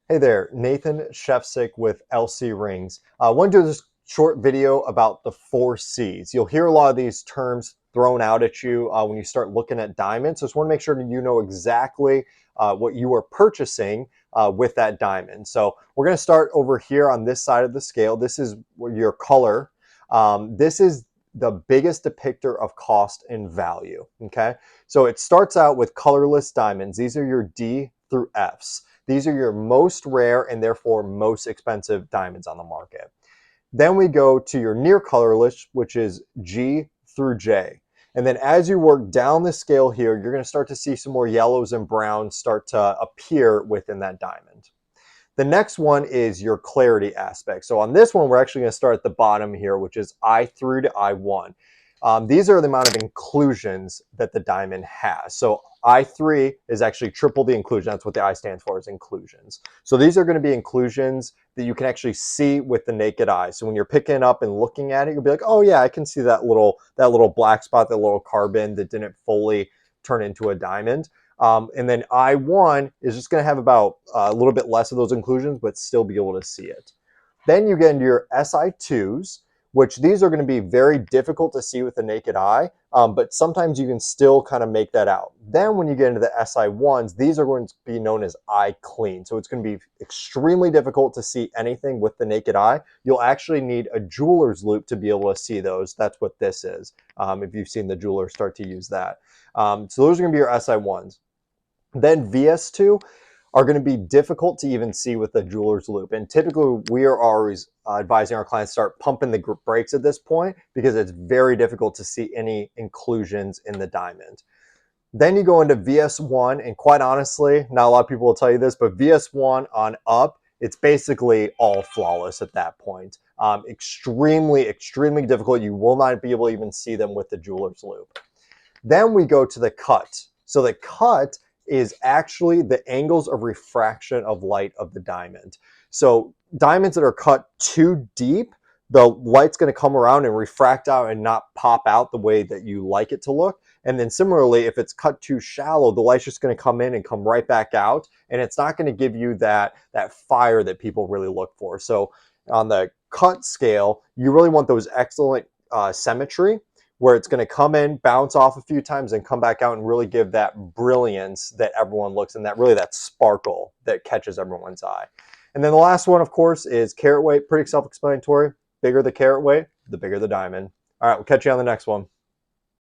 Hey there, Nathan Shefsick with LC Rings. I want to do this short video about the 4Cs. You'll hear a lot of these terms thrown out at you when you start looking at diamonds. So just want to make sure that you know exactly what you are purchasing with that diamond. So we're going to start over here on this side of the scale. This is your color. This is the biggest depictor of cost and value. Okay, so it starts out with colorless diamonds. These are your D through Fs. These are your most rare and therefore most expensive diamonds on the market. Then we go to your near colorless, which is G through J. And then as you work down the scale here, you're going to start to see some more yellows and browns start to appear within that diamond. The next one is your clarity aspect. So on this one, we're actually going to start at the bottom here, which is I through to I1. These are the amount of inclusions that the diamond has. So I3 is actually triple the inclusion. That's what the I stands for, is inclusions. So these are going to be inclusions that you can actually see with the naked eye. So when you're picking it up and looking at it, you'll be like, oh yeah, I can see that little black spot, that little carbon that didn't fully turn into a diamond. And then I1 is just going to have about a little bit less of those inclusions, but still be able to see it. Then you get into your Si2s, which these are going to be very difficult to see with the naked eye, but sometimes you can still kind of make that out. Then when you get into the Si1s, these are going to be known as eye clean. So it's going to be extremely difficult to see anything with the naked eye. You'll actually need a jeweler's loupe to be able to see those. That's what this is, if you've seen the jeweler start to use that. So those are going to be your Si1s. Then VS2 are going to be difficult to even see with the jeweler's loupe. And typically we are always advising our clients start pumping the brakes at this point because it's very difficult to see any inclusions in the diamond. Then you go into VS1, and quite honestly, not a lot of people will tell you this, but VS1 on up, it's basically all flawless at that point. Extremely, extremely difficult. You will not be able to even see them with the jeweler's loupe. Then we go to the cut. So the cut is actually the angles of refraction of light of the diamond. So diamonds that are cut too deep, the light's going to come around and refract out and not pop out the way that you like it to look. And then similarly, if it's cut too shallow, the light's just going to come in and come right back out, and it's not going to give you that fire that people really look for. So on the cut scale, you really want those excellent symmetry, where it's going to come in, bounce off a few times, and come back out and really give that brilliance that everyone looks, and that sparkle that catches everyone's eye. And then the last one, of course, is carat weight. Pretty self-explanatory. Bigger the carat weight, the bigger the diamond. All right, we'll catch you on the next one.